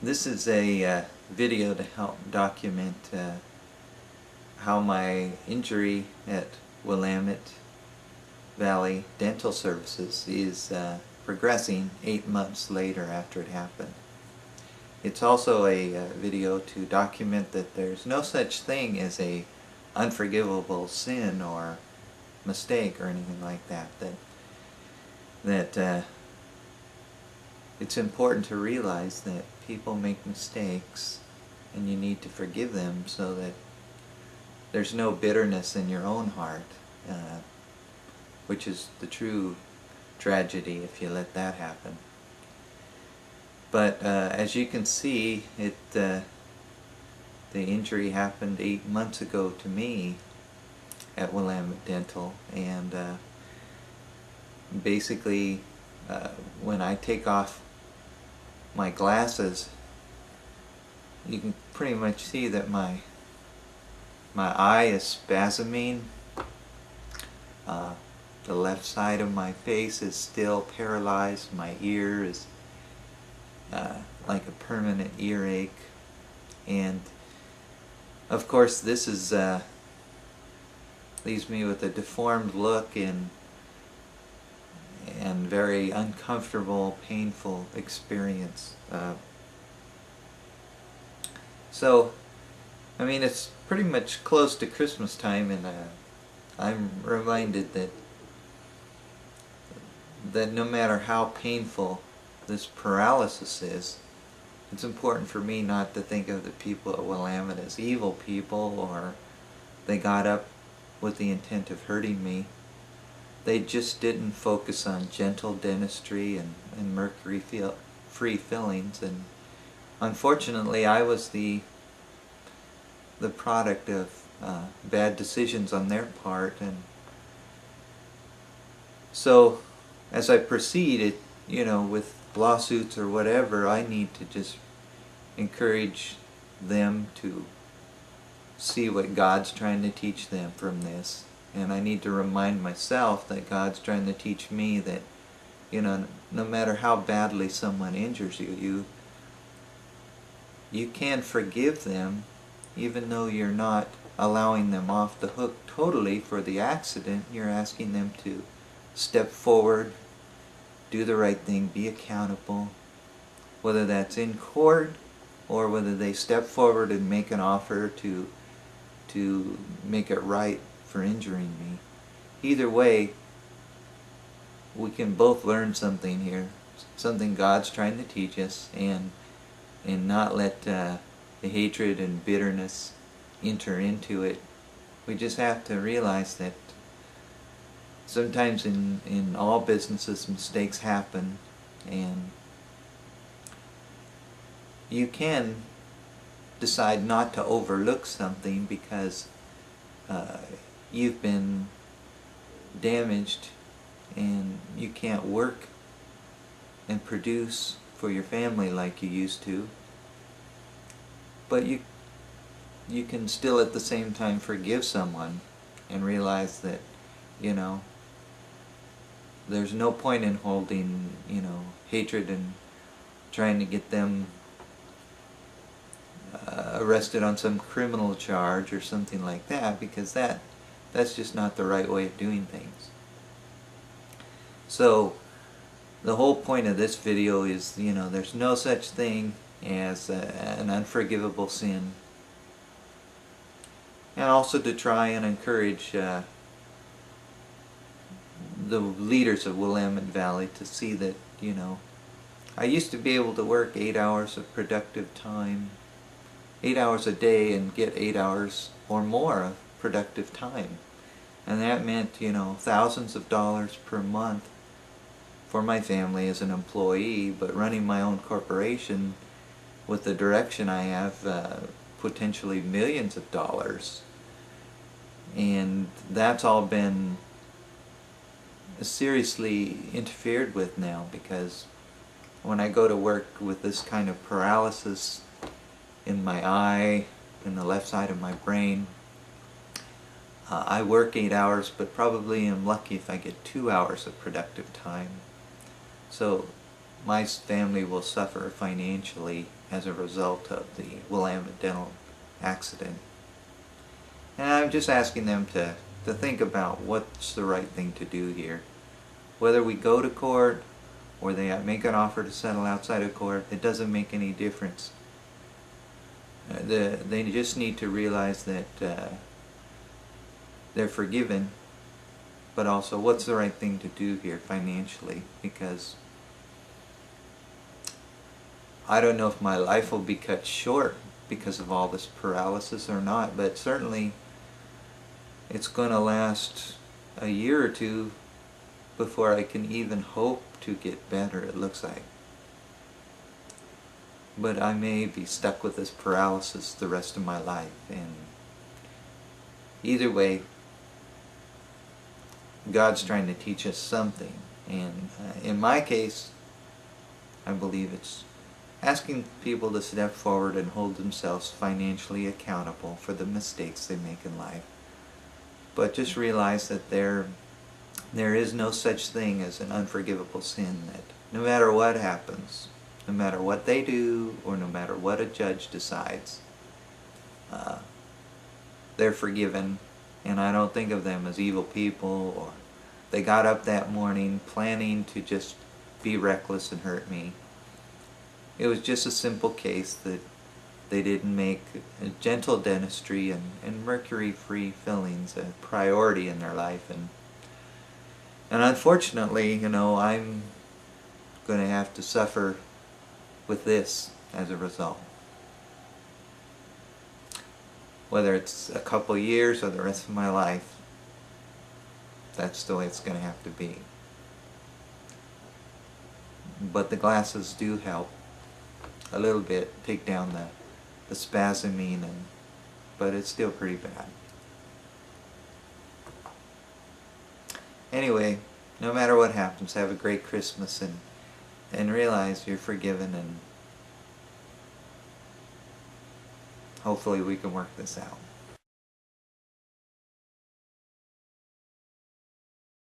This is a video to help document how my injury at Willamette Valley Dental Services is progressing 8 months later after it happened. It's also a video to document that there's no such thing as a unforgivable sin or mistake or anything like that. That it's important to realize that people make mistakes and you need to forgive them so that there's no bitterness in your own heart, which is the true tragedy if you let that happen. But as you can see, the injury happened 8 months ago to me at Willamette Dental, and basically when I take off my glasses, you can pretty much see that my eye is spasming. The left side of my face is still paralyzed. My ear is like a permanent earache, and of course this is leaves me with a deformed look and very uncomfortable, painful experience. So, I mean, it's pretty much close to Christmas time, and I'm reminded that no matter how painful this paralysis is, it's important for me not to think of the people at Willamette as evil people, or they got up with the intent of hurting me. They just didn't focus on gentle dentistry and mercury-free fillings, and unfortunately I was the product of bad decisions on their part. And so as I proceed, with lawsuits or whatever, I need to just encourage them to see what God's trying to teach them from this. And I need to remind myself that God's trying to teach me that, no matter how badly someone injures you, you can forgive them even though you're not allowing them off the hook totally for the accident. You're asking them to step forward, do the right thing, be accountable, whether that's in court or whether they step forward and make an offer to make it right for injuring me. Either way, we can both learn something here, something God's trying to teach us, and not let the hatred and bitterness enter into it. We just have to realize that sometimes in all businesses mistakes happen, and you can decide not to overlook something because you've been damaged and you can't work and produce for your family like you used to. But you can still at the same time forgive someone and realize that, there's no point in holding, hatred and trying to get them arrested on some criminal charge or something like that, because that's just not the right way of doing things. So the whole point of this video is, there's no such thing as an unforgivable sin, and also to try and encourage the leaders of Willamette Valley to see that, I used to be able to work 8 hours of productive time, 8 hours a day, and get 8 hours or more of productive time. And that meant, thousands of dollars per month for my family as an employee, but running my own corporation with the direction I have, potentially millions of dollars. And that's all been seriously interfered with now, because when I go to work with this kind of paralysis in my eye, in the left side of my brain, I work 8 hours, but probably am lucky if I get 2 hours of productive time. So my family will suffer financially as a result of the Willamette Dental accident. And I'm just asking them to think about what's the right thing to do here. Whether we go to court or they make an offer to settle outside of court, it doesn't make any difference. They just need to realize that they're forgiven, but also what's the right thing to do here financially, because I don't know if my life will be cut short because of all this paralysis or not, but certainly it's going to last a year or two before I can even hope to get better, it looks like. But I may be stuck with this paralysis the rest of my life, and either way, God's trying to teach us something. And in my case, I believe it's asking people to step forward and hold themselves financially accountable for the mistakes they make in life. But just realize that there is no such thing as an unforgivable sin, that no matter what happens, no matter what they do, or no matter what a judge decides, they're forgiven. And I don't think of them as evil people, or they got up that morning planning to just be reckless and hurt me. It was just a simple case that they didn't make gentle dentistry and mercury-free fillings a priority in their life. And unfortunately, I'm going to have to suffer with this as a result. Whether it's a couple years or the rest of my life, that's the way it's going to have to be. But the glasses do help a little bit, take down the spasming, but it's still pretty bad. Anyway, no matter what happens, have a great Christmas, and realize you're forgiven, and hopefully we can work this out.